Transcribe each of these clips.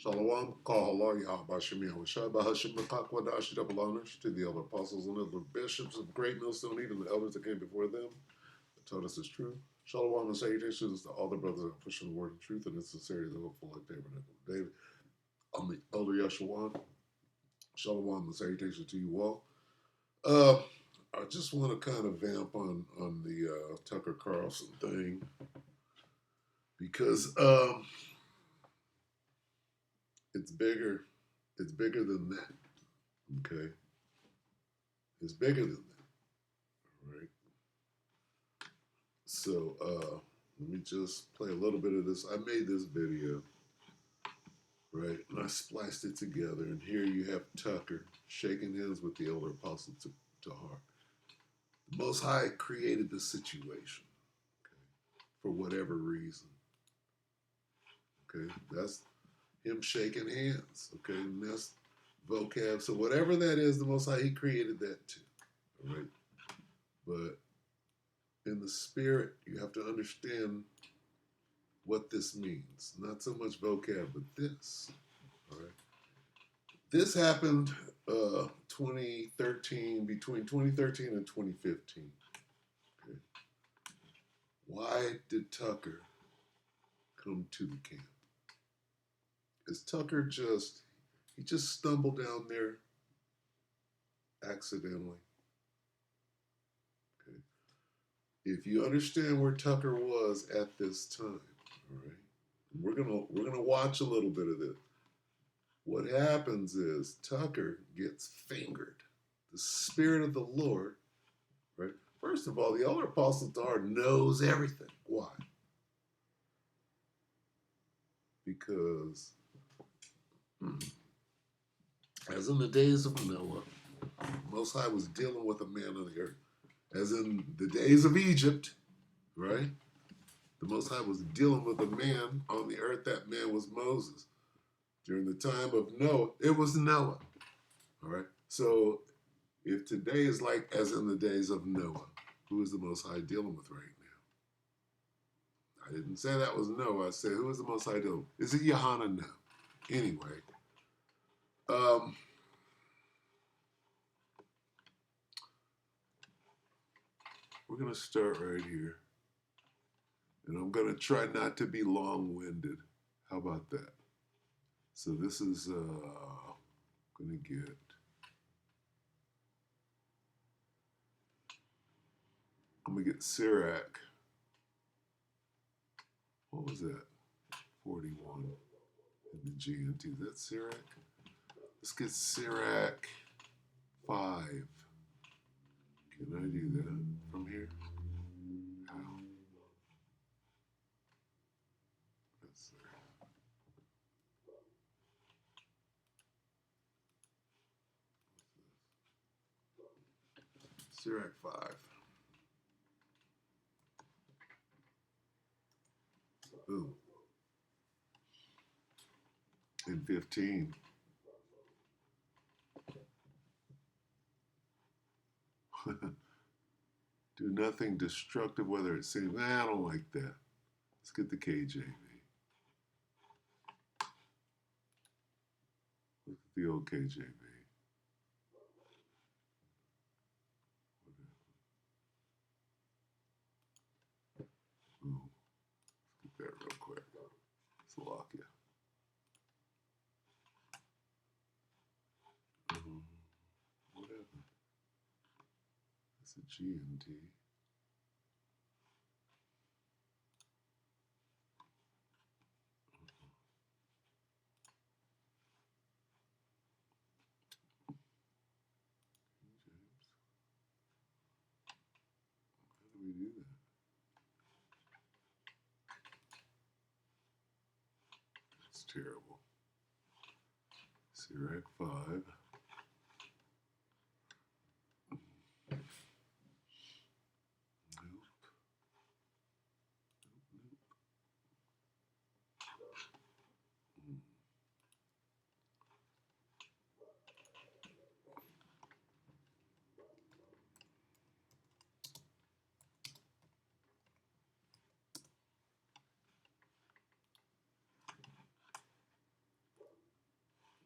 Shalom, Kahala, Yahabashim, Yahushua, Bahashim, Bakakwa, Dashi, double honors to the elder apostles and other bishops of Great Millstone, even the elders that came before them, that taught us is true. Shalom and salutations to all the brothers that are pushing the word of truth and its sincerity, the hopeful like Tabernacle of David. I'm the elder Yeshuan. Shalom and salutations to you all. I just want to kind of vamp on the Tucker Carlson thing because it's bigger. It's bigger than that. Okay, it's bigger than that. All right. So let me just play a little bit of this. I made this video, right, and I spliced it together. And here you have Tucker shaking hands with the elder apostle to heart. The Most High created the situation, okay, for whatever reason. Okay, that's him shaking hands. Okay, and that's vocab. So whatever that is, the Most High, He created that too. All right, but in the spirit, you have to understand what this means. Not so much vocab, but this. All right, this happened 2013, between 2013 and 2015. Okay, why did Tucker come to the camp? Is Tucker he just stumbled down there accidentally? Okay. If you understand where Tucker was at this time, all right, we're gonna watch a little bit of this. What happens is Tucker gets fingered. The Spirit of the Lord, right? First of all, the elder apostle Dar knows everything. Why? Because as in the days of Noah, Most High was dealing with a man on the earth. As in the days of Egypt, right? The Most High was dealing with a man on the earth. That man was Moses. During the time of Noah, it was Noah. All right. So if today is like as in the days of Noah, who is the Most High dealing with right now? I didn't say that was Noah. I said, who is the Most High dealing with? Is it Yohanan now? Anyway, we're going to start right here. And I'm going to try not to be long-winded. How about that? So this is going to get... I'm going to get Sirach. What was that? 41 in the GNT. Is that Sirach? Let's get Sirach 5. Can I do that from here? How? Let's see. Sirach 5. Ooh. And 15. Do nothing destructive, whether it seems, I don't like that. Let's get the KJV. Look at the old KJV. Ooh. Let's get that real quick. Slovakia. Whatever. That's a GNT. How do we do that? That's terrible. Sirach 5.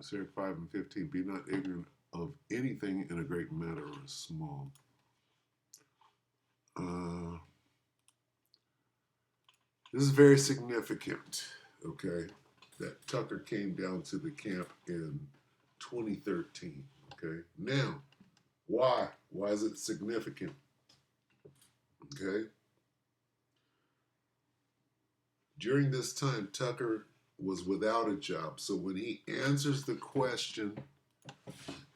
Sirach 5 and 15. Be not ignorant of anything in a great matter or a small. This is very significant, okay, that Tucker came down to the camp in 2013, okay? Now, why? Why is it significant? Okay? During this time, Tucker was without a job. So when he answers the question,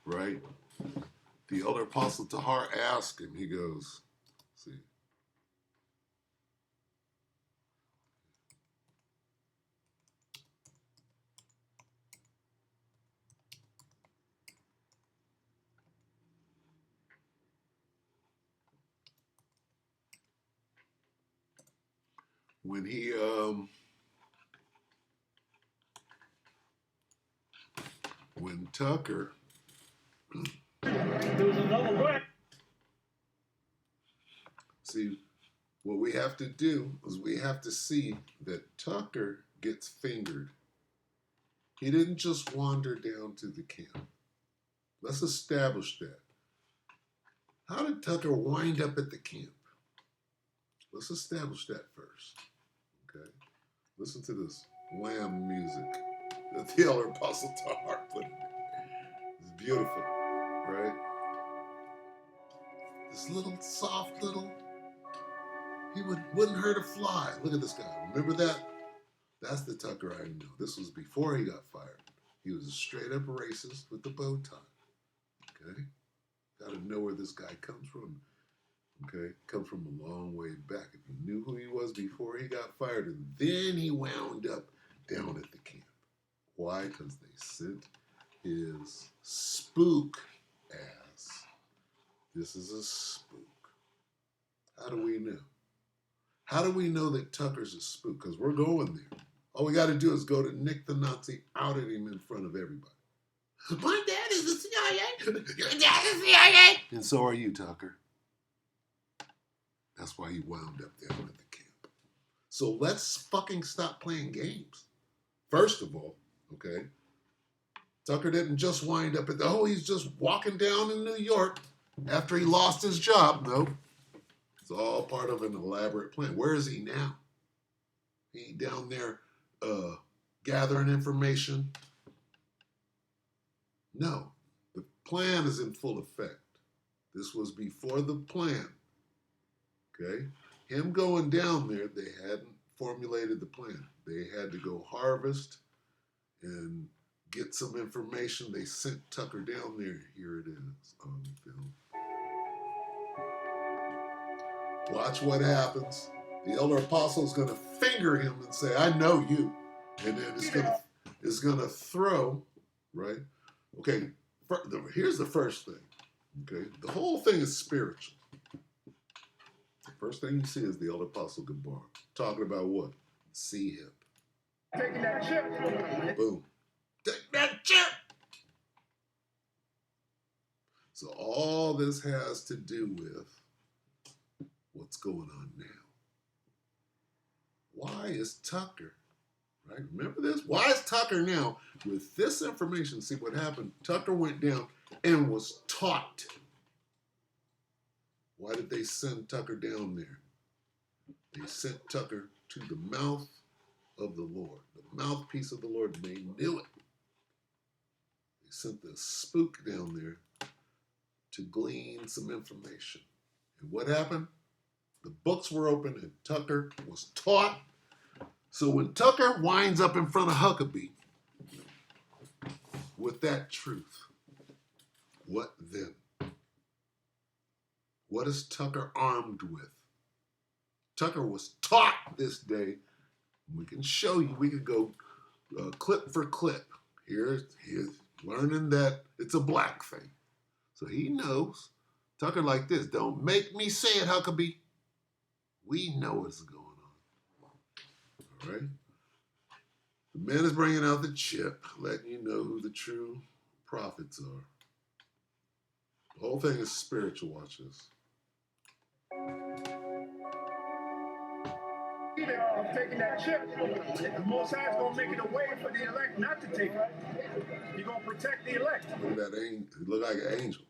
right, the elder apostle Tahar asked him, he goes, see, when he, when Tucker, see, what we have to do is we have to see that Tucker gets fingered. He didn't just wander down to the camp. Let's establish that. How did Tucker wind up at the camp? Let's establish that first. Okay? Listen to this Lamb music that the elder apostle Tahar put in there. It's beautiful, right? This little soft little, he wouldn't hurt a fly. Look at this guy. Remember that? That's the Tucker I know. This was before he got fired. He was a straight up racist with the bow tie. Okay? Got to know where this guy comes from. Okay? Comes from a long way back. If you knew who he was before he got fired, and then he wound up down at the camp. Why? Because they sent his spook ass. This is a spook. How do we know? How do we know that Tucker's a spook? Because we're going there. All we got to do is go to Nick the Nazi, out at him in front of everybody. My dad is the CIA. Your dad is the CIA. And so are you, Tucker. That's why he wound up down at the camp. So let's fucking stop playing games. First of all, okay, Tucker didn't just wind up at he's just walking down in New York after he lost his job. Nope. It's all part of an elaborate plan. Where is he now? He ain't down there gathering information. No, the plan is in full effect. This was before the plan. Okay? Him going down there, they hadn't formulated the plan. They had to go harvest and get some information. They sent Tucker down there. Here it is on film. Watch what happens. The elder apostle is going to finger him and say, I know you. And then it's gonna throw, right? Okay, here's the first thing. Okay, the whole thing is spiritual. The first thing you see is the elder apostle Gabar talking about what? C-hip. Taking that chip. Boom. Take that chip. So all this has to do with what's going on now. Why is Tucker, right? Remember this? Why is Tucker now, with this information, see what happened? Tucker went down and was taught. Why did they send Tucker down there? They sent Tucker to the mouth of the Lord, the mouthpiece of the Lord, and they knew it. They sent the spook down there to glean some information. And what happened? The books were open and Tucker was taught. So when Tucker winds up in front of Huckabee with that truth, what then? What is Tucker armed with? Tucker was taught this day. We can show you. We could go clip for clip. Here's learning that it's a black thing. So he knows. Tucker like this. Don't make me say it, Huckabee. We know what's going on. All right? The man is bringing out the chip, letting you know who the true prophets are. The whole thing is spiritual. Watch this. Of taking that chip, the Most High is going to make it a way for the elect not to take it. You're going to protect the elect. Look at that angel. He look like an angel.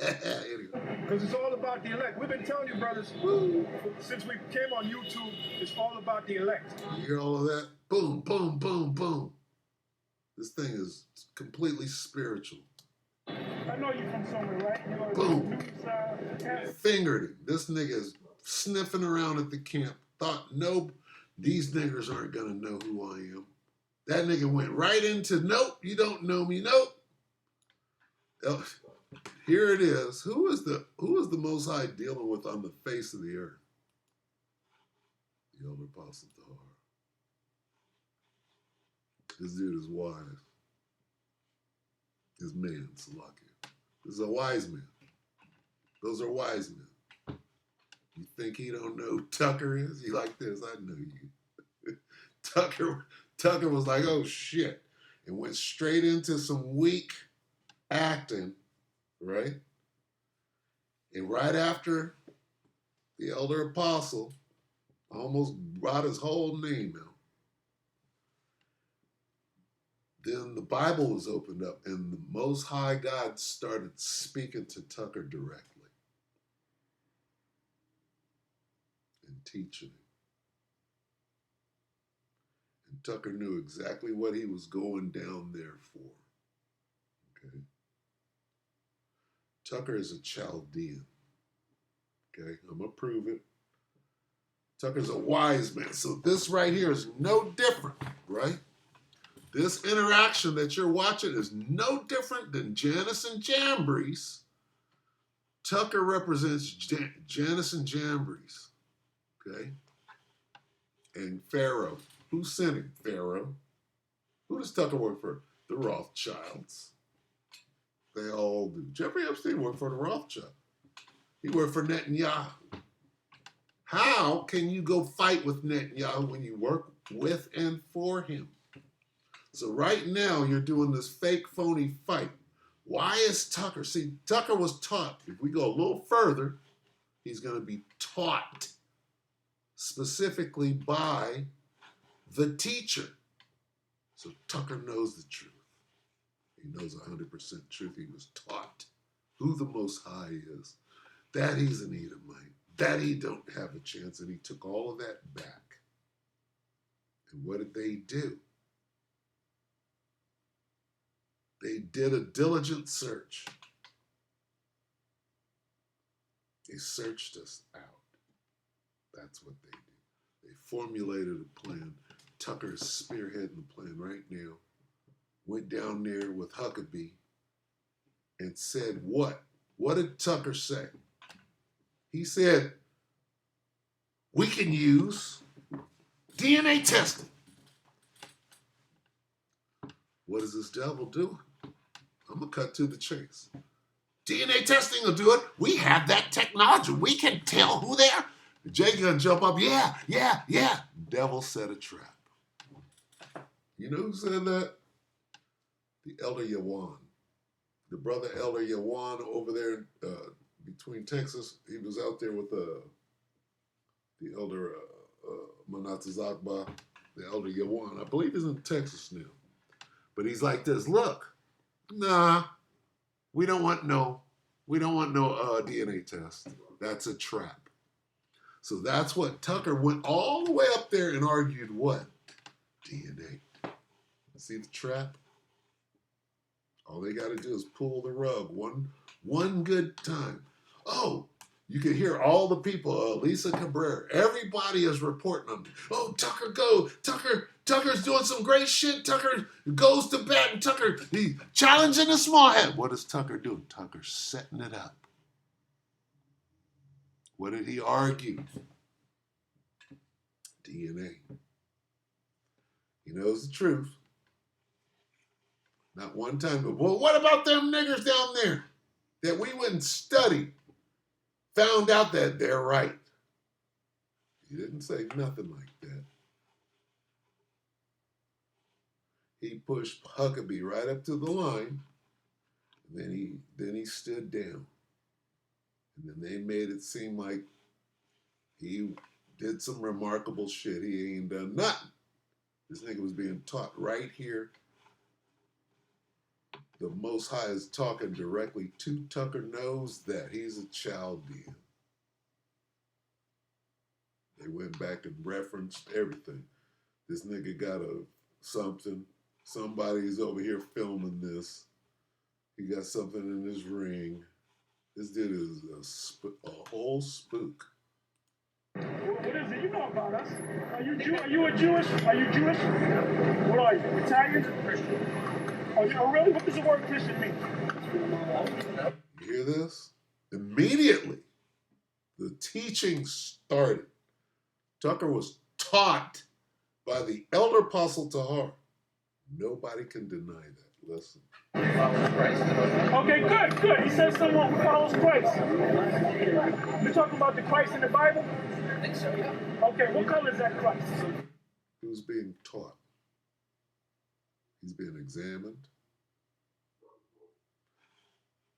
Anyway. Because it's all about the elect. We've been telling you, brothers, since we came on YouTube, it's all about the elect. You hear all of that? Boom, boom, boom, boom. This thing is completely spiritual. I know you from somewhere, right? You know, boom. News, fingered him. This nigga is sniffing around at the camp. Thought, nope, these niggers aren't gonna know who I am. That nigga went right into, nope, you don't know me, nope. Here it is. Who is the Most High dealing with on the face of the earth? The elder apostle Tahar. This dude is wise. His man, Salakia. This is a wise man. Those are wise men. You think he don't know who Tucker is? He like this, I know you. Tucker was like, oh shit. And went straight into some weak acting, right? And right after the elder apostle almost brought his whole name out, then the Bible was opened up and the Most High God started speaking to Tucker directly and teaching him. And Tucker knew exactly what he was going down there for. Okay. Tucker is a Chaldean. Okay, I'm going to prove it. Tucker's a wise man. So this right here is no different, right? This interaction that you're watching is no different than Janus and Jambres. Tucker represents Janus and Jambres, okay? And Pharaoh. Who sent him? Pharaoh. Who does Tucker work for? The Rothschilds. They all do. Jeffrey Epstein worked for the Rothschild. He worked for Netanyahu. How can you go fight with Netanyahu when you work with and for him? So right now you're doing this fake, phony fight. Why is Tucker? See, Tucker was taught. If we go a little further, he's going to be taught specifically by the teacher. So Tucker knows the truth. He knows 100% truth. He was taught who the Most High is, that he's an Edomite, that he don't have a chance, and he took all of that back. And what did they do? They did a diligent search. They searched us out. That's what they did. They formulated a plan. Tucker is spearheading the plan right now. Went down there with TuckerBee and said what? What did Tucker say? He said, we can use DNA testing. What is this devil doing? I'm going to cut to the chase. DNA testing will do it. We have that technology. We can tell who they are. Jay going to jump up. Yeah. Devil set a trap. You know who said that? The Elder Yawan. The brother Elder Yawan over there between Texas. He was out there with the Elder Manatazakba, the Elder Yawan. I believe he's in Texas now. But he's like this, look, nah, we don't want no DNA test. That's a trap. So that's what Tucker went all the way up there and argued what? DNA. See the trap? All they got to do is pull the rug one good time. Oh, you can hear all the people, Lisa Cabrera, everybody is reporting on me. Oh, Tucker go. Tucker's doing some great shit. Tucker goes to bat and Tucker, he's challenging the small head. What is Tucker doing? Tucker's setting it up. What did he argue? DNA. He knows the truth. Not one time, but well, what about them niggers down there that we went and studied? Found out that they're right. He didn't say nothing like that. He pushed Huckabee right up to the line, and then he stood down. And then they made it seem like he did some remarkable shit. He ain't done nothing. This nigga was being taught right here the Most High is talking directly to Tucker, knows that he's a Chaldean. They went back and referenced everything. This nigga got something. Somebody's over here filming this. He got something in his ring. This dude is a whole spook. What is it? You know about us. Are you a Jewish? Are you Jewish? What are you? Italian? Christian. Oh, really? What does the word Christian mean? You hear this? Immediately, the teaching started. Tucker was taught by the elder apostle Tahar. Nobody can deny that. Listen. Okay, good. He says someone who follows Christ. You're talking about the Christ in the Bible? I think so, yeah. Okay, what color is that Christ? Who's being taught? He's being examined.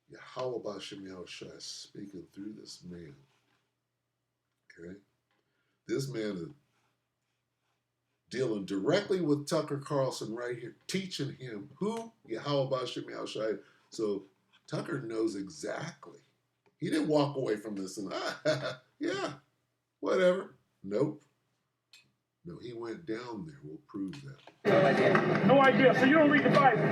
Yahweh Shem Yahushua is speaking through this man. Okay? This man is dealing directly with Tucker Carlson right here, teaching him who Yahweh Shem Yahushua is. So Tucker knows exactly. He didn't walk away from this and, yeah, whatever. Nope. No, he went down there. We'll prove that. No idea. No idea. So you don't read the Bible?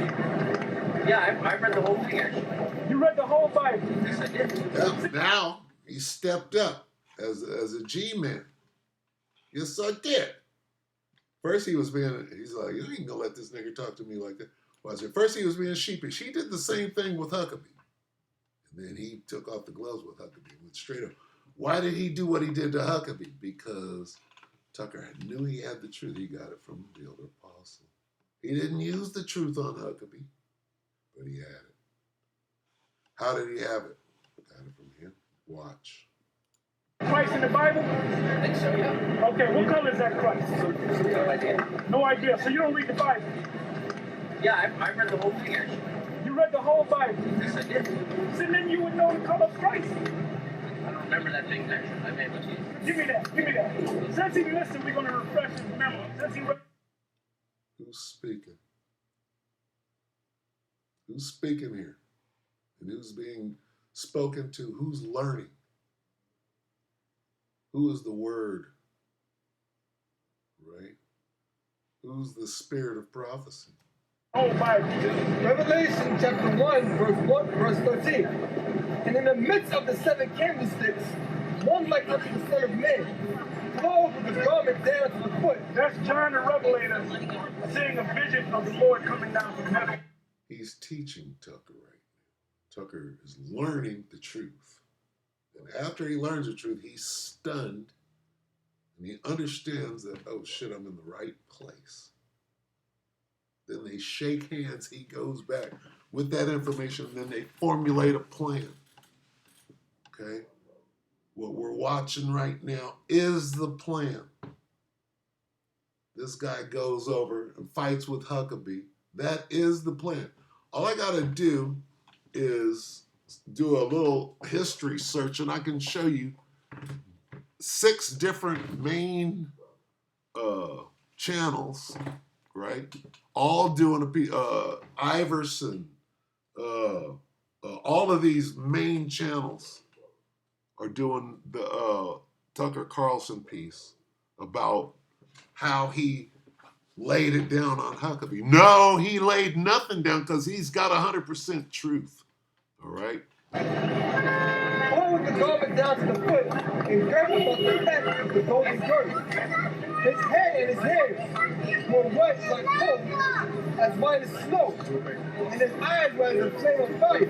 Yeah, I read the whole thing, actually. You read the whole Bible? Yes, I did. Yeah, now he stepped up as a G-man. Yes, I did. First he's like, you ain't gonna let this nigga talk to me like that. Watch it. First he was being sheepish. He did the same thing with Huckabee. And then he took off the gloves with Huckabee and went straight up. Why did he do what he did to Huckabee? Because Tucker knew he had the truth. He got it from the elder apostle. He didn't use the truth on Huckabee, but he had it. How did he have it? Got it from him. Watch. Christ in the Bible? I think so, yeah. Okay, what color is that Christ? No idea. No idea. So you don't read the Bible? Yeah, I read the whole thing, actually. You read the whole Bible? Yes, I did. So then you would know the color of Christ. I don't remember that thing, actually. I may have to. Give me that. Since he listened, we're going to refresh his memory. Since he read... Who's speaking? Who's speaking here? And who's being spoken to? Who's learning? Who is the word? Right? Who's the spirit of prophecy? Oh, Bible. Revelation chapter 1, verse 13. And in the midst of the seven candlesticks, one like unto the Son of Man, clothed with a garment down to the foot. That's John the Revelator seeing a vision of the Lord coming down from heaven. He's teaching Tucker right now. Tucker is learning the truth. And after he learns the truth, he's stunned. And he understands that, oh shit, I'm in the right place. Then they shake hands. He goes back with that information. And then they formulate a plan. Okay? What we're watching right now is the plan. This guy goes over and fights with Huckabee. That is the plan. All I got to do is do a little history search, and I can show you 6 different main channels, right? All doing Iverson, all of these main channels are doing the Tucker Carlson piece about how he laid it down on Huckabee. No, he laid nothing down because he's got 100% truth. All right? All with the garment down to the foot, and girt about the neck with the golden girdle. His head and his hairs were white like wool, as white as snow, and his eyes were as a flame of fire,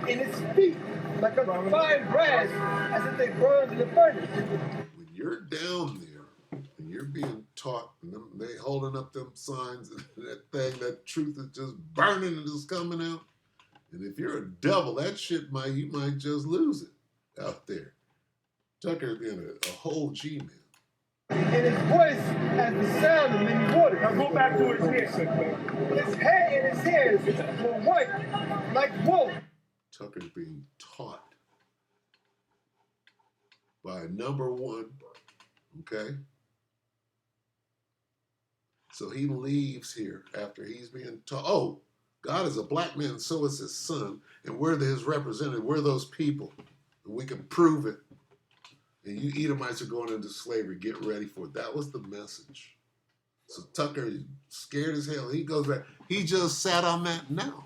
and his feet like a fine brass, as if they burned in the furnace. When you're down there and you're being taught, and they holding up them signs, and that thing, that truth is just burning and just coming out. And if you're a devil, that shit you might just lose it out there. Tucker being a whole G-man. And his voice as the sound of many waters. Now go back to his hair. His hair and his hairs were white like wool. Tucker's being taught by number one, okay? So he leaves here after he's being taught. Oh, God is a black man, so is his son, and we're his representative. We're those people, and we can prove it. And you Edomites are going into slavery. Get ready for it. That was the message. So Tucker, scared as hell, he goes back. He just sat on that now.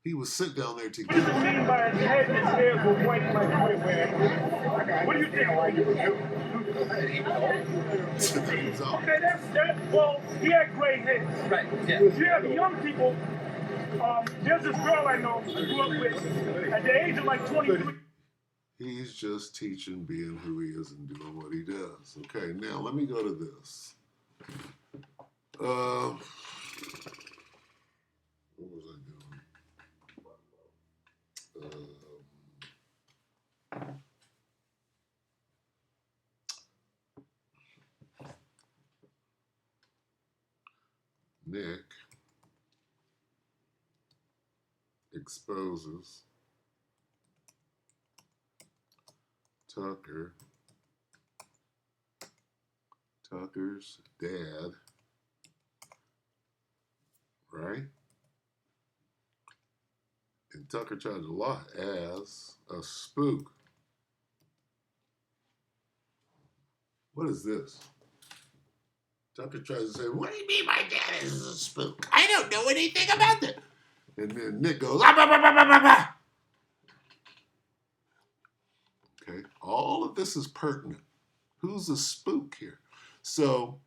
He was sent down there to What does it mean by his head and his hairs were white like wait? What do you think? Okay, that's that. Well, he had gray hair. Right, yeah. You have the young people. There's this girl I know I grew up with at the age of like 23. He's just teaching, being who he is, and doing what he does. Okay, now let me go to this. What was I doing? Nick exposes Tucker's dad, right? And Tucker tried to lie as a spook. What is this? Tucker tries to say, what do you mean my dad is a spook? I don't know anything about that. And then Nick goes, ah, bah, bah, bah, bah, bah, bah. Okay, all of this is pertinent. Who's a spook here? So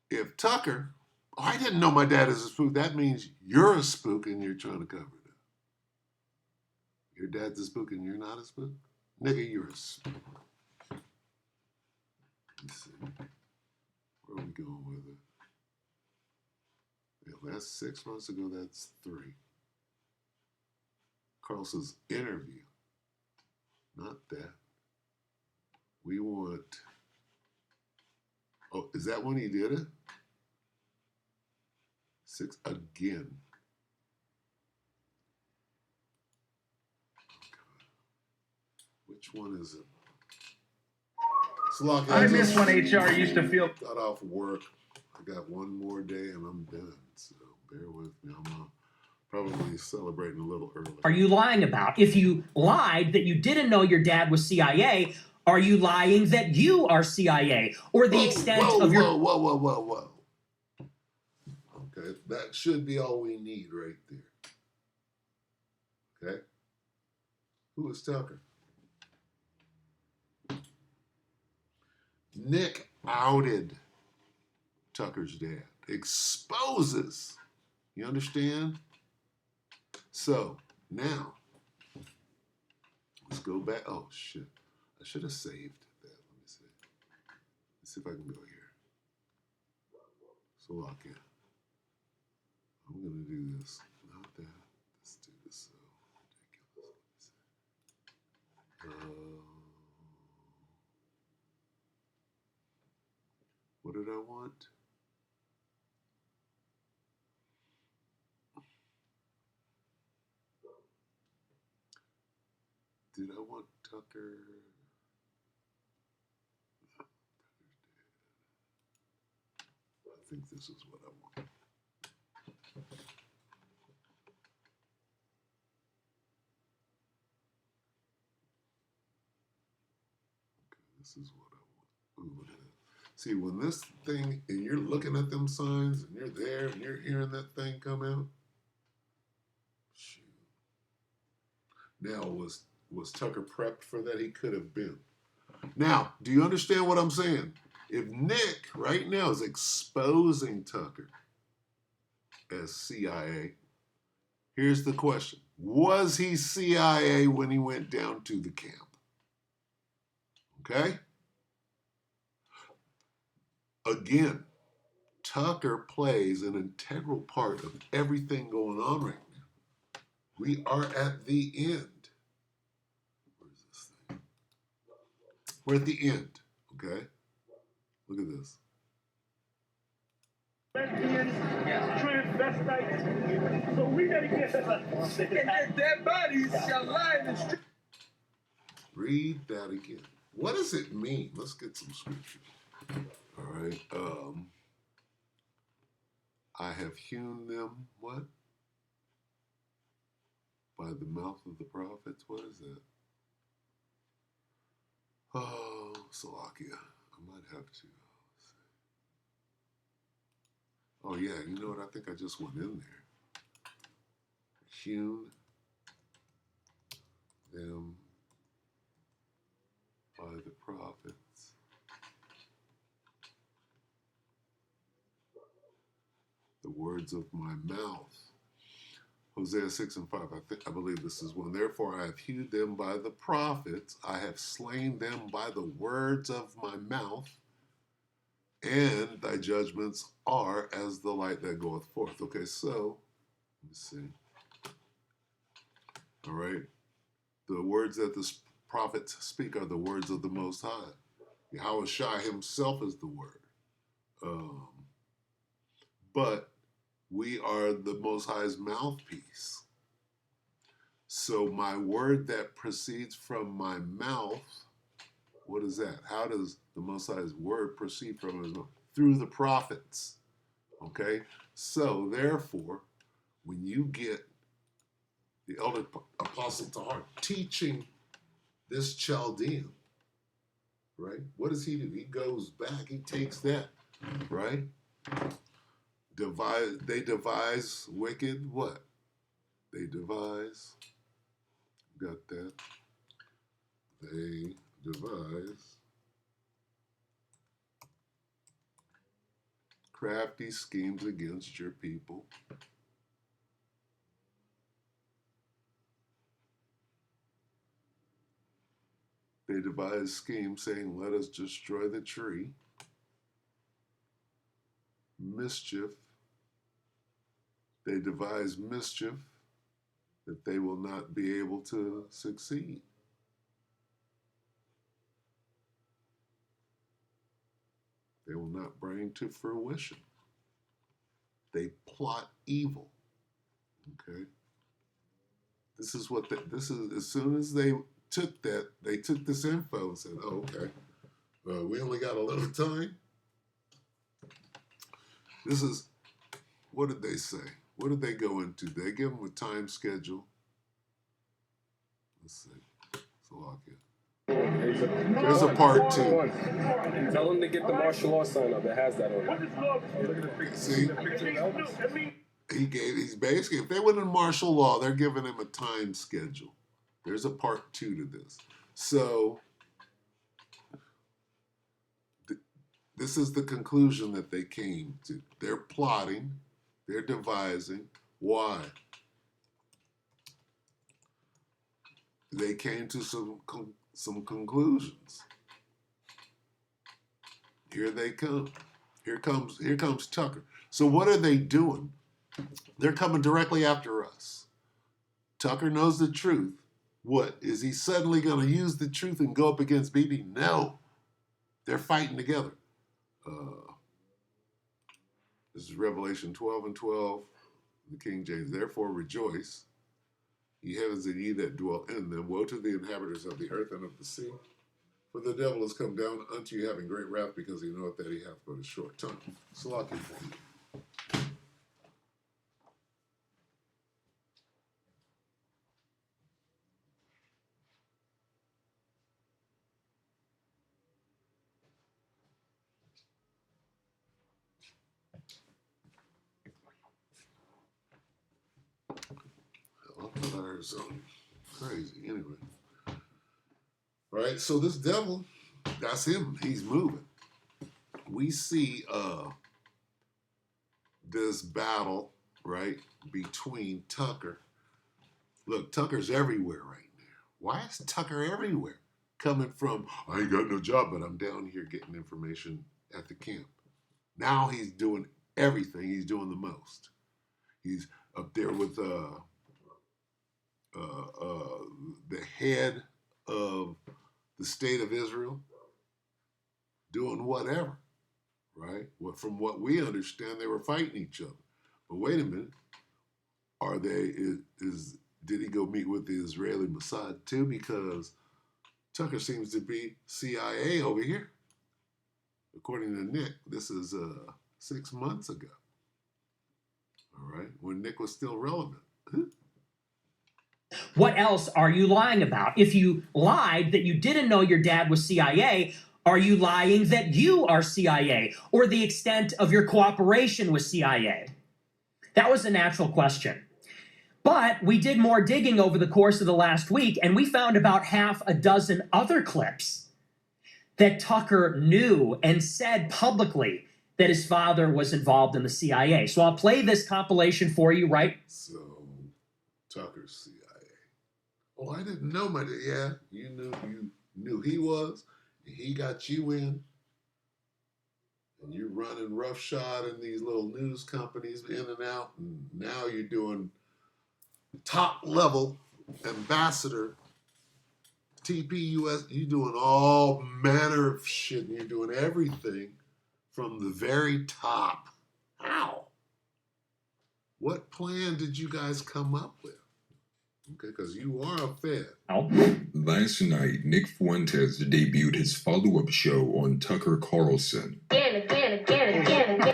if Tucker, oh, I didn't know my dad is a spook, that means you're a spook and you're trying to cover it up. Your dad's a spook and you're not a spook? Nigga, you're a spook. Let's see. Where are we going with it? Yeah, that's 6 months ago, that's 3. Carlson's interview. Not that. We want, oh, is that when he did it? 6 again. Which one is it? Slock, I miss when HR used to feel. Got off work. I got one more day and I'm done. So bear with me. I'm probably celebrating a little early. Are you lying about? If you lied that you didn't know your dad was CIA, are you lying that you are CIA? Or the extent of your... Whoa. Okay, that should be all we need right there. Okay? Who is Tucker? Nick outed Tucker's dad. Exposes. You understand? So, now, let's go back. Oh, shit. I should have saved that. Let me see. Let's see if I can go here. So lock in. I'm going to do this. Not that. Let's do this. So ridiculous. What did I want? Did I want Tucker? I think this is what I want. Okay, this is what I want. Ooh, look at that. See, when this thing, and you're looking at them signs, and you're there, and you're hearing that thing come out. Shoot. Now, was Tucker prepped for that? He could have been. Now, do you understand what I'm saying? If Nick right now is exposing Tucker as CIA, here's the question. Was he CIA when he went down to the camp? Okay? Again, Tucker plays an integral part of everything going on right now. We are at the end. Where's this thing? We're at the end, okay? Look at this. Lesbians, transvestites. So we gotta get that. Their bodies shall lie in the street. Read that again. What does it mean? Let's get some scriptures. All right. I have hewn them, what? by the mouth of the prophets. What is that? Oh, Salakia. I might have to. Oh, yeah. You know what? I think I just went in there. Hewn them by the prophets. The words of my mouth. Hosea 6 and 5. I believe this is one. Therefore I have hewed them by the prophets. I have slain them by the words of my mouth. And thy judgments are as the light that goeth forth. Okay, so, let me see. All right. The words that the prophets speak are the words of the Most High. Yahweh Shai himself is the word. But we are the Most High's mouthpiece. So my word that proceeds from my mouth, what is that? How does the Most High's word proceed from his mouth? Through the prophets. Okay? So therefore, when you get the elder apostle Tahar teaching this Chaldean, right? What does he do? He goes back, he takes that, right? They devise wicked what? They devise, got that? They devise crafty schemes against your people. They devise schemes saying, let us destroy the tree. Mischief. They devise mischief that they will not be able to succeed. They will not bring to fruition. They plot evil. Okay? This is as soon as they took that, they took this info and said, oh, okay, we only got a little time. This is, what did they say? What did they go into? They give them a time schedule. Let's see. Salakia. There's a part 2. Tell him to get the martial law sign up. It has that on it. See? He's basically, if they went in martial law, they're giving him a time schedule. There's a part 2 to this. So, this is the conclusion that they came to. They're plotting, they're devising. Why? They came to some conclusions. Here they come. Here comes Tucker. So what are they doing? They're coming directly after us. Tucker knows the truth. What? Is he suddenly going to use the truth and go up against BB? No. They're fighting together. This is Revelation 12 and 12, the King James. Therefore rejoice, ye heavens and ye that dwell in them. Woe to the inhabitants of the earth and of the sea. For the devil has come down unto you having great wrath, because he knoweth that he hath but a short time. Salakia. I thought I heard something crazy. Anyway. All right, so this devil, that's him. He's moving. We see this battle, right, between Tucker. Look, Tucker's everywhere right now. Why is Tucker everywhere? Coming from, I ain't got no job, but I'm down here getting information at the camp. Now he's doing everything. He's doing the most. He's up there with the head of the state of Israel, doing whatever, right? Well, from what we understand, they were fighting each other. But wait a minute, did he go meet with the Israeli Mossad too? Because Tucker seems to be CIA over here. According to Nick, this is 6 months ago. All right, when Nick was still relevant. What else are you lying about? If you lied that you didn't know your dad was CIA, are you lying that you are CIA or the extent of your cooperation with CIA? That was a natural question. But we did more digging over the course of the last week, and we found about half a dozen other clips that Tucker knew and said publicly that his father was involved in the CIA. So I'll play this compilation for you right. So, Tucker's CIA. Oh, I didn't know my dad. Yeah, you knew he was. He got you in. And you're running roughshod in these little news companies in and out. And now you're doing top level ambassador, TPUS. You're doing all manner of shit. And you're doing everything from the very top. How? What plan did you guys come up with? Okay, because you are a Fed. Oh. Last night, Nick Fuentes debuted his follow-up show on Tucker Carlson,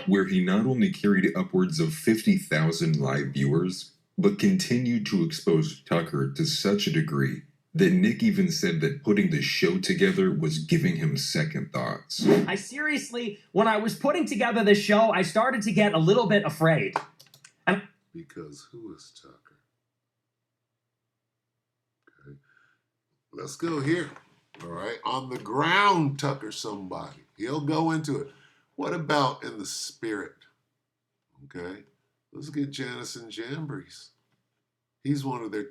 where he not only carried upwards of 50,000 live viewers, but continued to expose Tucker to such a degree that Nick even said that putting the show together was giving him second thoughts. I seriously, when I was putting together this show, I started to get a little bit afraid. Because who is Tucker? Okay. Let's go here. All right. On the ground, Tucker somebody. He'll go into it. What about in the spirit? Okay. Let's get Janison Jambries. He's one of their...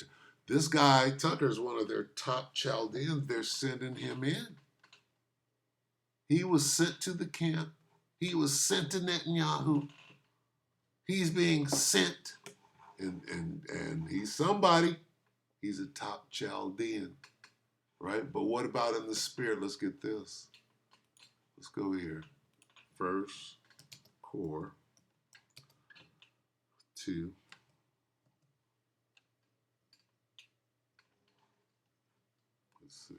This guy, Tucker's one of their top Chaldeans. They're sending him in. He was sent to the camp. He was sent to Netanyahu. He's being sent. And he's somebody. He's a top Chaldean. Right? But what about in the spirit? Let's get this. Let's go here. First, core. 2. Let's see.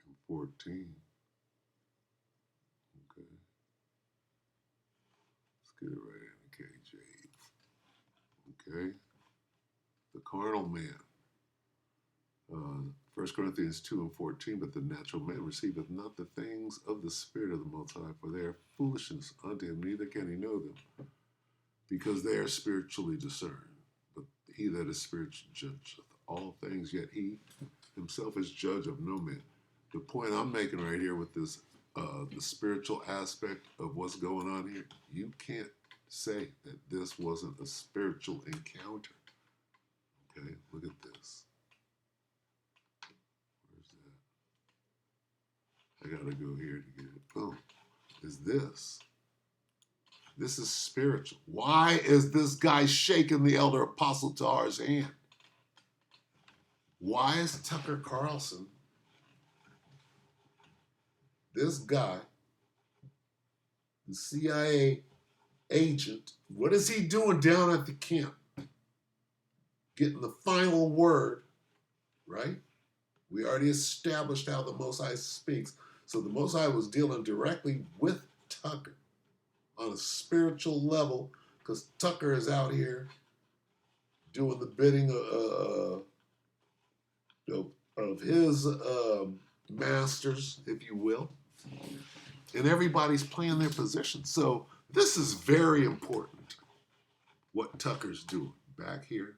And 14. Okay. Let's get it right in the KJ. Okay. The carnal man. 1 Corinthians 2 and 14, but the natural man receiveth not the things of the Spirit of the Most High, for they are foolishness unto him, neither can he know them, because they are spiritually discerned. But he that is spiritual judgeth all things, yet he himself is judge of no man. The point I'm making right here with this, the spiritual aspect of what's going on here, you can't say that this wasn't a spiritual encounter. Okay, look at this. I gotta go here to get it. Boom. Is this. This is spiritual. Why is this guy shaking the elder apostle Tahar's hand? Why is Tucker Carlson, this guy, the CIA agent, what is he doing down at the camp? Getting the final word, right? We already established how the Most High speaks. So the Most High was dealing directly with Tucker on a spiritual level, because Tucker is out here doing the bidding of his masters, if you will. And everybody's playing their position. So this is very important, what Tucker's doing back here.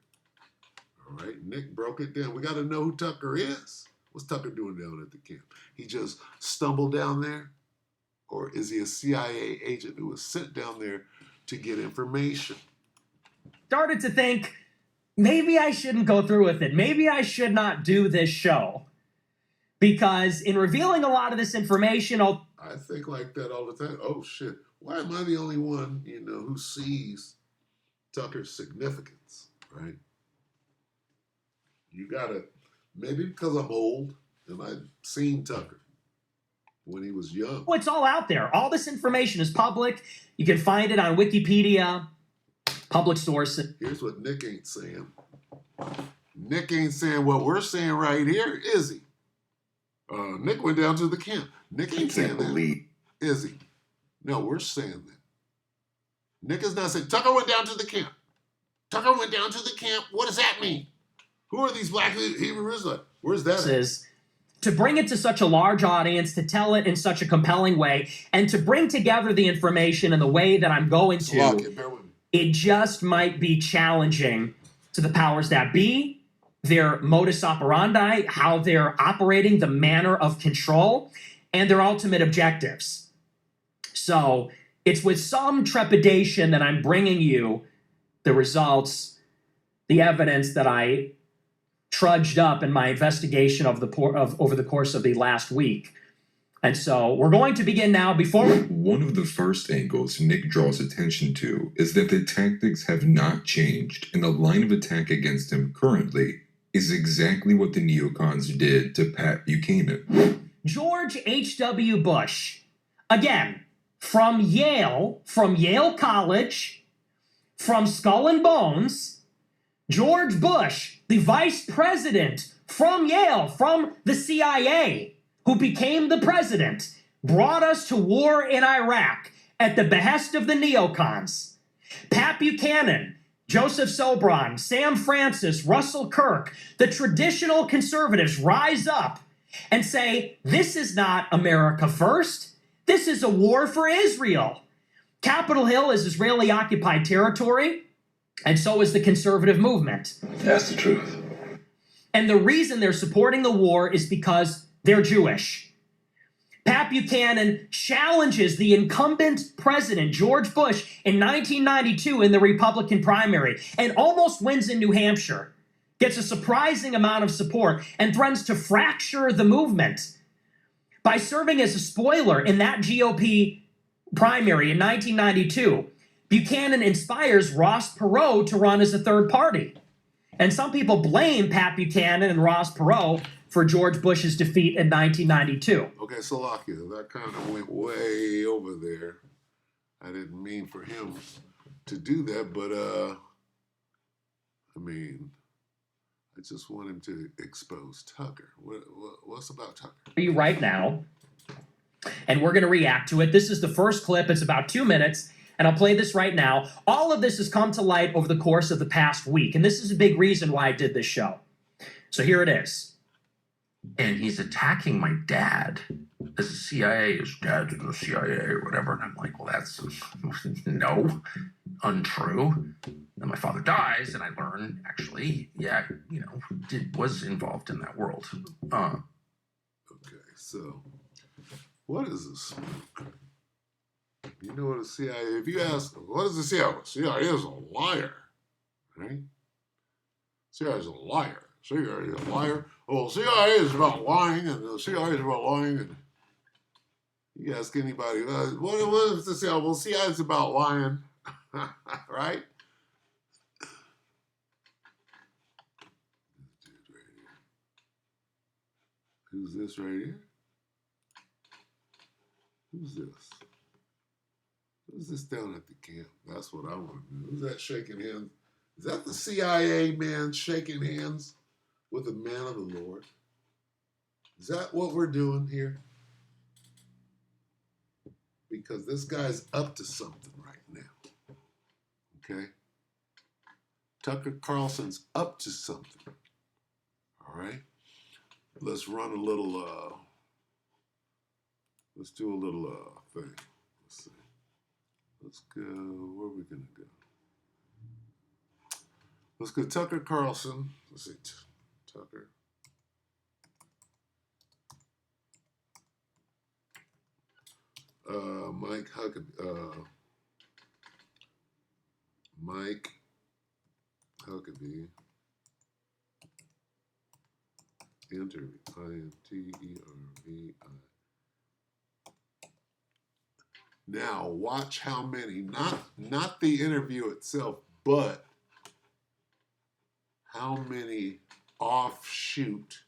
All right, Nick broke it down. We got to know who Tucker is. What's Tucker doing down at the camp? He just stumbled down there? Or is he a CIA agent who was sent down there to get information? Started to think, maybe I shouldn't go through with it. Maybe I should not do this show. Because in revealing a lot of this information, I think like that all the time. Oh, shit. Why am I the only one, who sees Tucker's significance, right? You gotta, maybe because I'm old and I've seen Tucker when he was young. it's all out there. All this information is public. You can find it on Wikipedia, public source. Here's what Nick ain't saying. Nick ain't saying what we're saying right here, is he? Nick went down to the camp. Nick ain't saying that, is he? No, we're saying that. Nick is not saying, Tucker went down to the camp. Tucker went down to the camp. What does that mean? Who are these black Hebrew Israelites? Where's that at? Is to bring it to such a large audience, to tell it in such a compelling way, and to bring together the information in the way that I'm going to, Bear with me. it just might be challenging to the powers that be, their modus operandi, how they're operating, the manner of control, and their ultimate objectives. So it's with some trepidation that I'm bringing you the results, the evidence that I trudged up in my investigation of over the course of the last week. And so we're going to begin now. One of the first angles Nick draws attention to is that the tactics have not changed, and the line of attack against him currently is exactly what the neocons did to Pat Buchanan. George H.W. Bush, again, from Yale College, from Skull and Bones, George Bush, the vice president from Yale, from the CIA, who became the president, brought us to war in Iraq at the behest of the neocons. Pat Buchanan, Joseph Sobran, Sam Francis, Russell Kirk, the traditional conservatives rise up and say, this is not America first. This is a war for Israel. Capitol Hill is Israeli-occupied territory, and so is the conservative movement. That's the truth. And the reason they're supporting the war is because they're Jewish. Pat Buchanan challenges the incumbent president, George Bush, in 1992 in the Republican primary and almost wins in New Hampshire, gets a surprising amount of support, and threatens to fracture the movement. By serving as a spoiler in that GOP primary in 1992, Buchanan inspires Ross Perot to run as a third party. And some people blame Pat Buchanan and Ross Perot for George Bush's defeat in 1992. Okay, Salakia, that kind of went way over there. I didn't mean for him to do that, but I mean, I just want him to expose Tucker. What's about Tucker? You right now, and we're going to react to it. This is the first clip. It's about 2 minutes, and I'll play this right now. All of this has come to light over the course of the past week, and this is a big reason why I did this show. So here it is. And he's attacking my dad as the CIA, his dad's in the CIA or whatever. And I'm like, well, that's no, untrue. Then my father dies, and I learn, actually, yeah, was involved in that world. Okay, so what is a smoke? You know what a CIA, if you ask them, what is the CIA? CIA is a liar, right? CIA is a liar. CIA is a liar. Well, CIA is about lying, and the CIA is about lying. And you ask anybody, what is the CIA? Well, CIA is about lying, right? Who's this right here? Who's this? Who's this down at the camp? That's what I want to know. Who's that shaking hands? Is that the CIA man shaking hands with the man of the Lord? Is that what we're doing here? Because this guy's up to something right now. Okay? Tucker Carlson's up to something. All right? Let's run a little, let's do a little thing. Let's see. Let's go, where are we going to go? Let's go Tucker Carlson. Let's see, Tucker. Mike Huckabee. Interview. INTERVI. Now watch how many, not the interview itself, but how many offshoot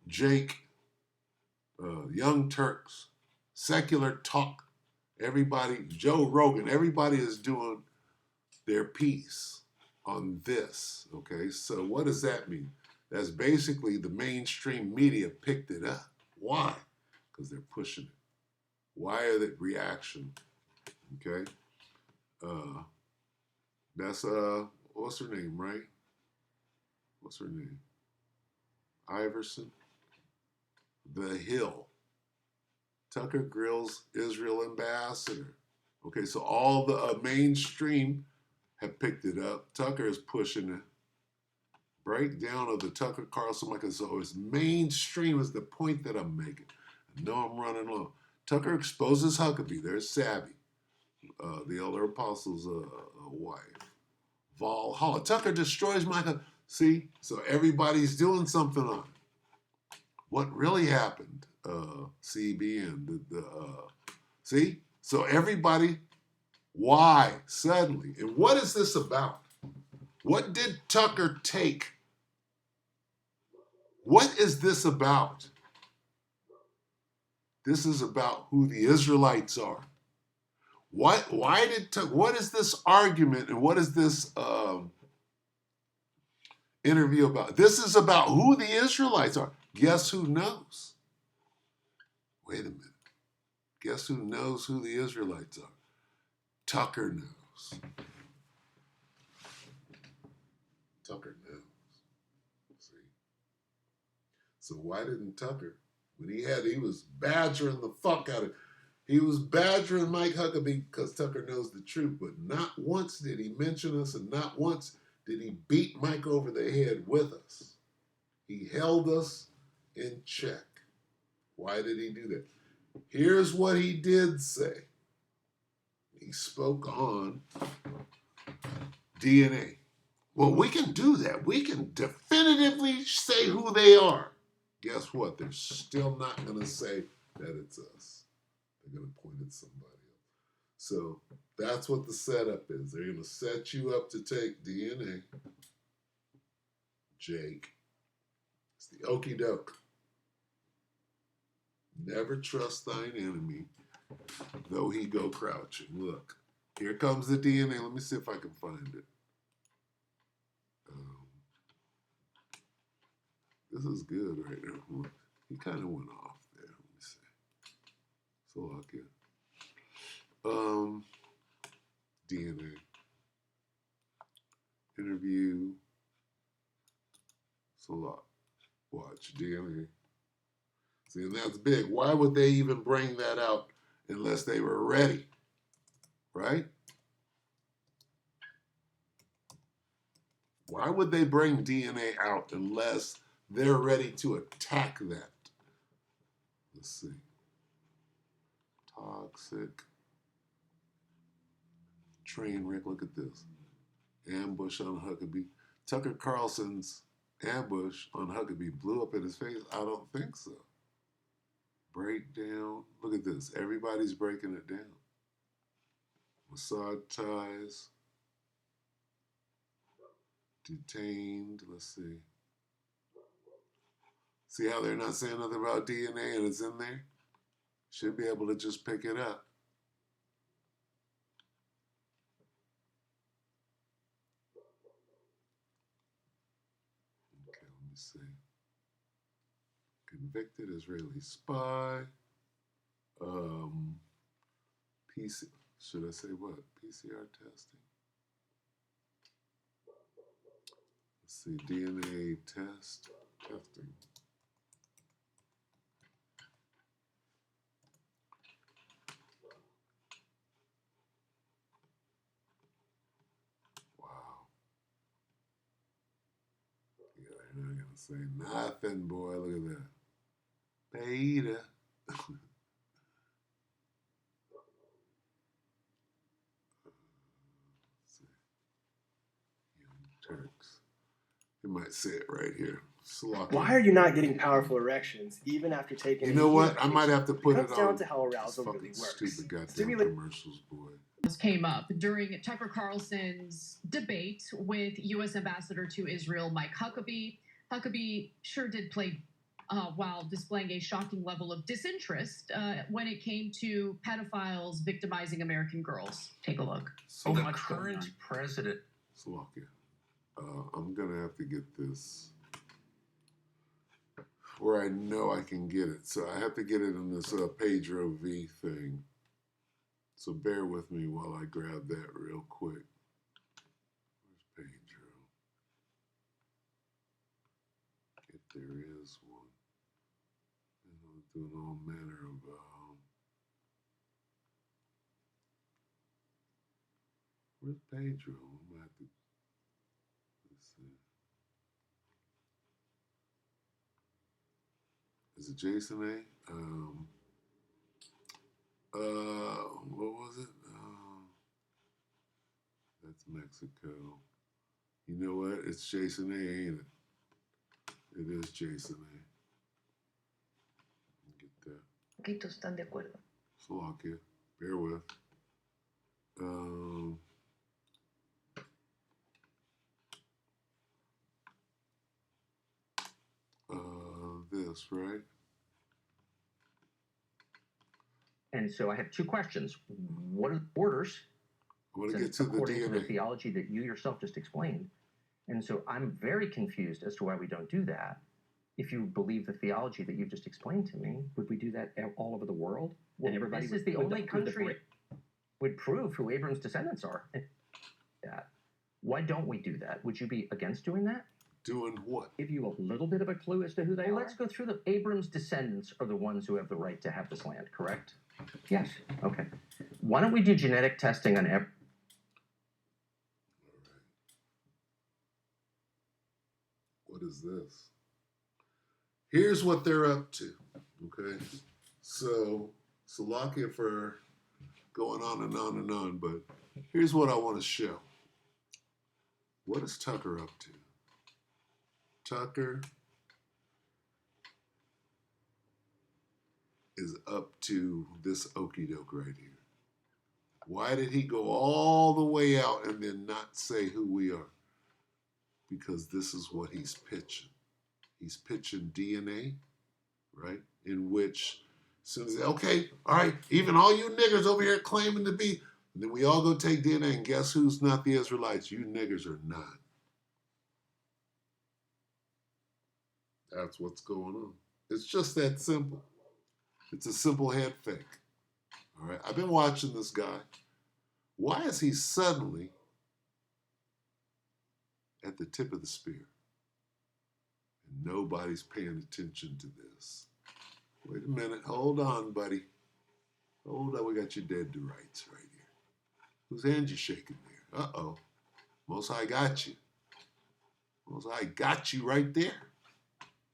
Jake, Young Turks, Secular Talk, everybody, Joe Rogan, everybody is doing their piece on this, okay? So what does that mean? That's basically the mainstream media picked it up. Why? Because they're pushing it. Why are they reaction? Okay? That's what's her name, right? What's her name? Iverson. The Hill. Tucker grills Israel ambassador. Okay, so all the mainstream have picked it up. Tucker is pushing it. Breakdown of the Tucker Carlson Michael. So it's mainstream is the point that I'm making. I know I'm running low. Tucker exposes Huckabee. There's Savvy, the elder apostle's wife. Valhalla. Tucker destroys Michael. See, so everybody's doing something on it. What really happened? CBN. See, so everybody. Why suddenly? And what is this about? What did Tucker take? What is this about? This is about who the Israelites are. What is this argument and what is this interview about? This is about who the Israelites are. Guess who knows? Wait a minute. Guess who knows who the Israelites are? Tucker knows. Tucker knows. See? So why didn't Tucker, when he was badgering the fuck out of, he was badgering Mike Huckabee because Tucker knows the truth, but not once did he mention us and not once did he beat Mike over the head with us. He held us in check. Why did he do that? Here's what he did say. He spoke on DNA. Well, we can do that. We can definitively say who they are. Guess what? They're still not going to say that it's us. They're going to point at somebody else. So that's what the setup is. They're going to set you up to take DNA. Jake. It's the okie doke. Never trust thine enemy, though he go crouching. Look, here comes the DNA. Let me see if I can find it. This is good right now. He kind of went off there. Let me see. So lock in. DNA. Interview. So lock. Watch DNA. See, and that's big. Why would they even bring that out unless they were ready? Right? Why would they bring DNA out unless they're ready to attack that? Let's see. Toxic. Train wreck. Look at this. Ambush on Huckabee. Tucker Carlson's ambush on Huckabee blew up in his face? I don't think so. Breakdown. Look at this. Everybody's breaking it down. Mossad ties. Detained. Let's see. See how they're not saying nothing about DNA and it's in there? Should be able to just pick it up. Okay, let me see. Convicted Israeli spy. PC. Should I say what? PCR testing. Let's see. DNA testing. Wow. Yeah, they're not gonna say nothing, boy. Look at that. Beta. Turks. You might say it right here. Sloppy. Why are you not getting powerful erections even after taking? You know what? I might have to put it on. It comes down to how arousal fucking really works. stupid goddamn commercials, boy. Came up during Tucker Carlson's debate with U.S. Ambassador to Israel Mike Huckabee. Huckabee sure did play while displaying a shocking level of disinterest when it came to pedophiles victimizing American girls. Take a look. So the current president. Slovakia. I'm gonna have to get this where I know I can get it. So I have to get it in this Pedro V thing. So bear with me while I grab that real quick. doing all manner of. Where's Pedro? I'm gonna have to. Let's see. Is it Jason A? What was it? That's Mexico. You know what? It's Jason A, ain't it? It is Jason A. Get that. Poquitos están de acuerdo. Slovakia. Bear with. This, right? And so I have two questions. What are the borders? I want to get to the according to the DNA. theology that you yourself just explained. And so I'm very confused as to why we don't do that. If you believe the theology that you've just explained to me, would we do that all over the world? Well, And everybody this is the only country would prove who Abram's descendants are. That. Why don't we do that? Would you be against doing that? Doing what? Give you a little bit of a clue as to who they are? Let's go through the Abram's descendants are the ones who have the right to have this land, correct? Yes. Okay. Why don't we do genetic testing on every... What is this? Here's what they're up to. Okay. So, Slovakia for going on and on and on, but here's what I want to show. What is Tucker up to? Tucker is up to this okie doke right here. Why did he go all the way out and then not say who we are? Because this is what he's pitching. He's pitching DNA, right? In which, as soon as, okay, all right, even all you niggers over here claiming to be, and then we all go take DNA, and guess who's not the Israelites? You niggers are not. That's what's going on. It's just that simple. It's a simple head fake. All right, I've been watching this guy. Why is he suddenly at the tip of the spear? And nobody's paying attention to this. Wait a minute. Hold on, buddy. Hold on. We got your dead to rights right here. Whose hand you shaking there? Uh-oh. Most High got you. Most High got you right there.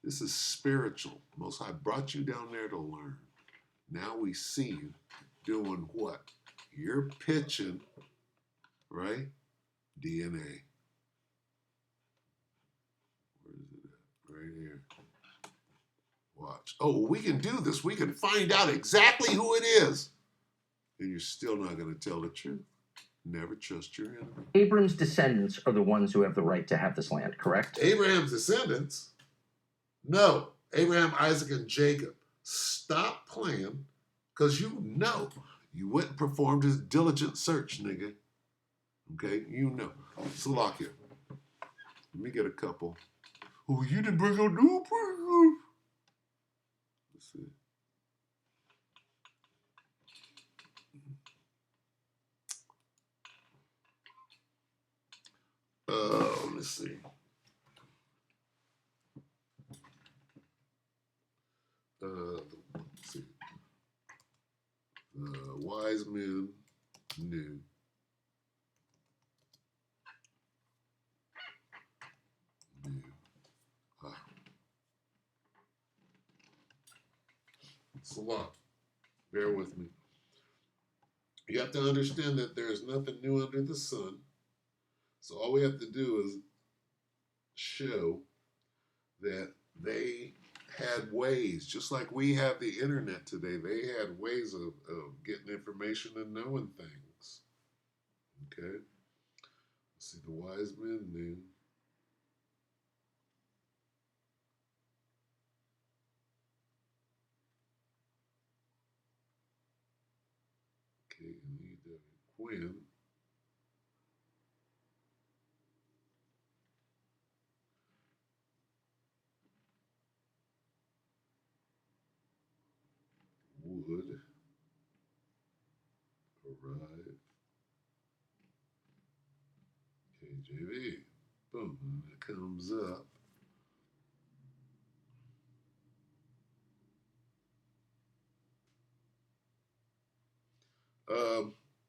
This is spiritual. Most High brought you down there to learn. Now we see you doing what? You're pitching, right? DNA. Where is it at? Right here. Watch. Oh, we can do this. We can find out exactly who it is. And you're still not going to tell the truth. Never trust your enemy. Abram's descendants are the ones who have the right to have this land, correct? Abraham's descendants? No. Abraham, Isaac, and Jacob. Stop playing, because you know you went and performed his diligent search, nigga. Okay? You know. Slovakia. Let me get a couple. Oh, you didn't bring a new person. Let's see. Let's see. Let's see. Wise men knew. It's a lot. Bear with me. You have to understand that there is nothing new under the sun. So all we have to do is show that they had ways, just like we have the internet today, they had ways of getting information and knowing things. Okay? Let's see, the wise men knew. K-N-E-W. Quinn. Would arrive. KJV. Boom. And it comes up.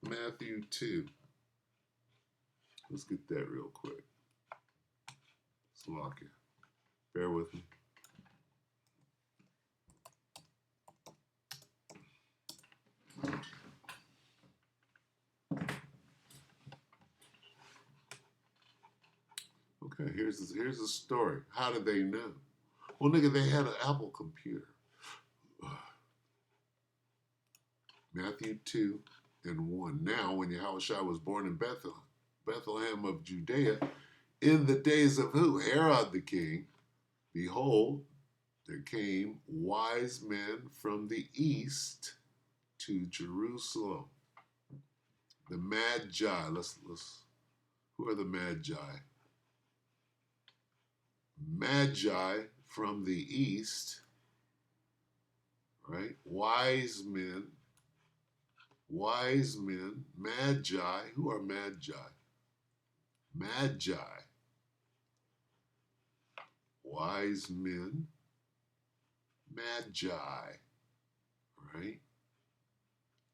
Matthew 2. Let's get that real quick. Slovakia. Bear with me. Okay, here's the story. How did they know? Well, nigga, they had an Apple computer. Matthew 2 and 1. Now, when Yahushua was born in Bethlehem of Judea, in the days of who? Herod the king, behold, there came wise men from the east to Jerusalem. The Magi. Let's. Who are the Magi? Magi from the east, right? Wise men, Magi. Who are Magi? Magi. Wise men, Magi, right?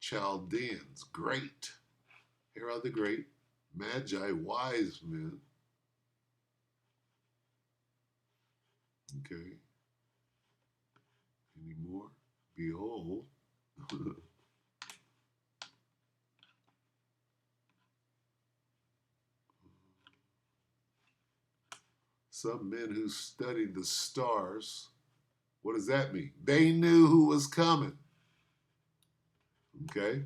Chaldeans, great. Herod the Great, Magi, wise men. Okay. Any more? Behold. Some men who studied the stars. What does that mean? They knew who was coming. Okay?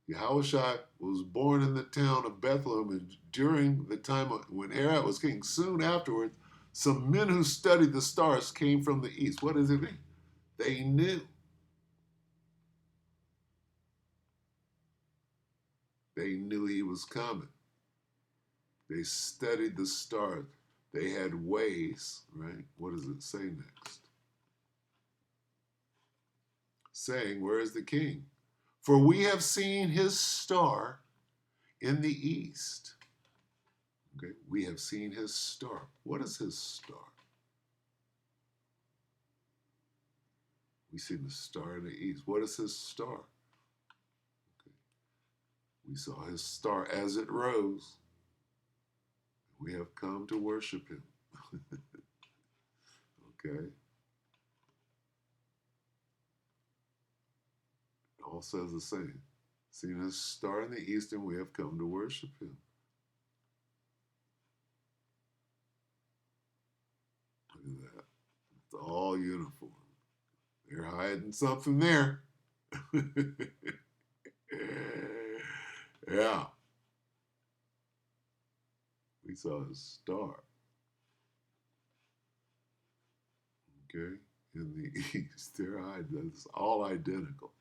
Yahushua was born in the town of Bethlehem, and during the time when Herod was king, soon afterwards, some men who studied the stars came from the east. What does it mean? They knew. They knew he was coming. They studied the stars. They had ways, right? What does it say next? Saying, where is the king? For we have seen his star in the east. Okay, we have seen his star. What is his star? We see the star in the east. What is his star? Okay. We saw his star as it rose. We have come to worship him. Okay. It all says the same. Seen his star in the east, and we have come to worship him. Look at that. It's all uniform. They're hiding something there. Yeah. We saw his star. Okay. In the east. They're hiding. It's all identical.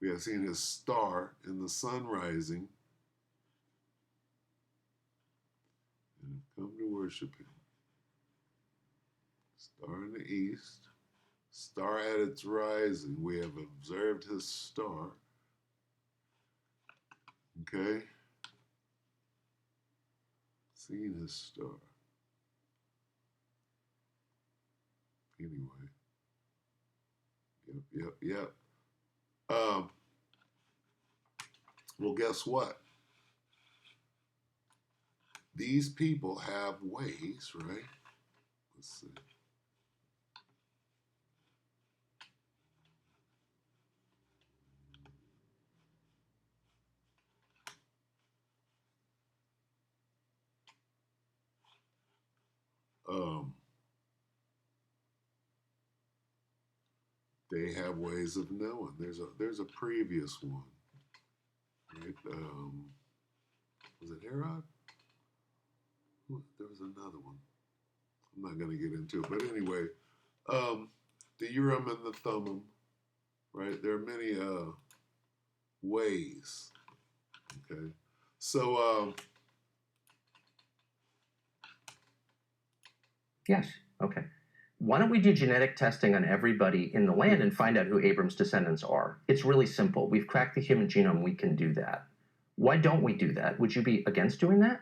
We have seen his star in the sun rising and have come to worship him. Star in the east, star at its rising. We have observed his star. Okay? Seen his star. Anyway. Yep. Well, guess what? These people have ways, right? Let's see. They have ways of knowing. There's a previous one, right? Was it Herod? There was another one. I'm not going to get into it, but anyway, the Urim and the Thummim, right? There are many ways. Okay, so Yes. Okay. Why don't we do genetic testing on everybody in the land and find out who Abram's descendants are? It's really simple. We've cracked the human genome. We can do that. Why don't we do that? Would you be against doing that?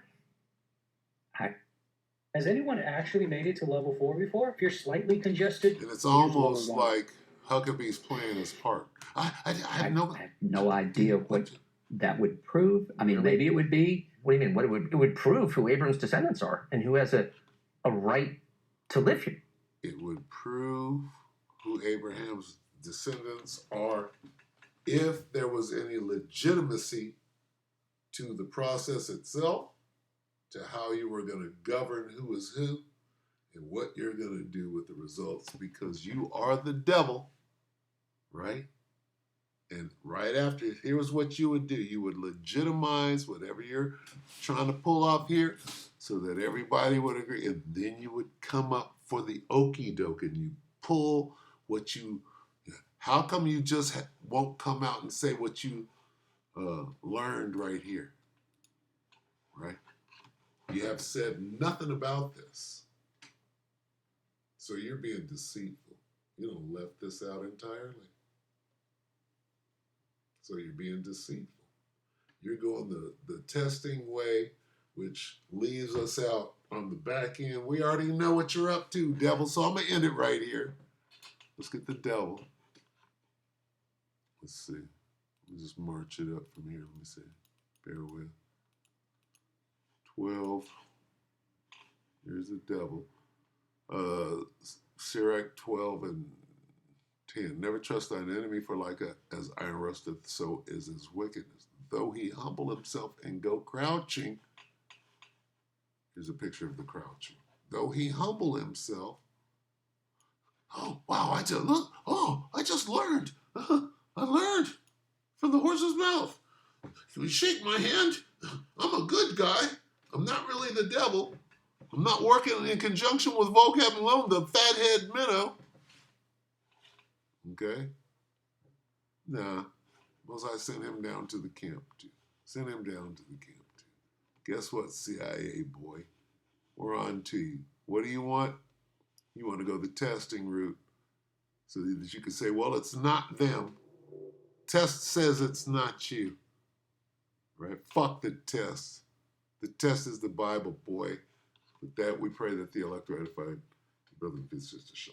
Has anyone actually made it to level 4 before? If you're slightly congested, and it's almost like Huckabee's playing his part. I have no. I have no idea what that would prove. I mean, Really? maybe it would be. What do you mean? What it would prove who Abram's descendants are and who has a right to live here. It would prove who Abraham's descendants are if there was any legitimacy to the process itself, to how you were going to govern who is who, and what you're going to do with the results, because you are the devil, right? And right after, here's what you would do. You would legitimize whatever you're trying to pull off here so that everybody would agree. And then you would come up for the okie doke and you pull what you, how come you just won't come out and say what you learned right here, right? You have said nothing about this. So you're being deceitful. You don't left this out entirely. So you're being deceitful. You're going the testing way, which leaves us out on the back end. We already know what you're up to, devil. So I'm going to end it right here. Let's get the devil. Let's see. Let me just march it up from here. Let me see. Bear with. 12. Here's the devil. Sirach 12 and 10. Never trust thine enemy, for like as iron rusteth, so is his wickedness. Though he humble himself and go crouching. Here's a picture of the crouching. Though he humble himself. Oh, wow, I just learned. I learned from the horse's mouth. Can we shake my hand? I'm a good guy. I'm not really the devil. I'm not working in conjunction with vocab alone, the fathead minnow. Okay? Nah. Mosai sent him down to the camp too. Sent him down to the camp too. Guess what, CIA boy? We're on to you. What do you want? You want to go the testing route so that you can say, well, it's not them. Test says it's not you. Right? Fuck the test. The test is the Bible, boy. With that, we pray that the elect are edified. Brother and sister, shalom.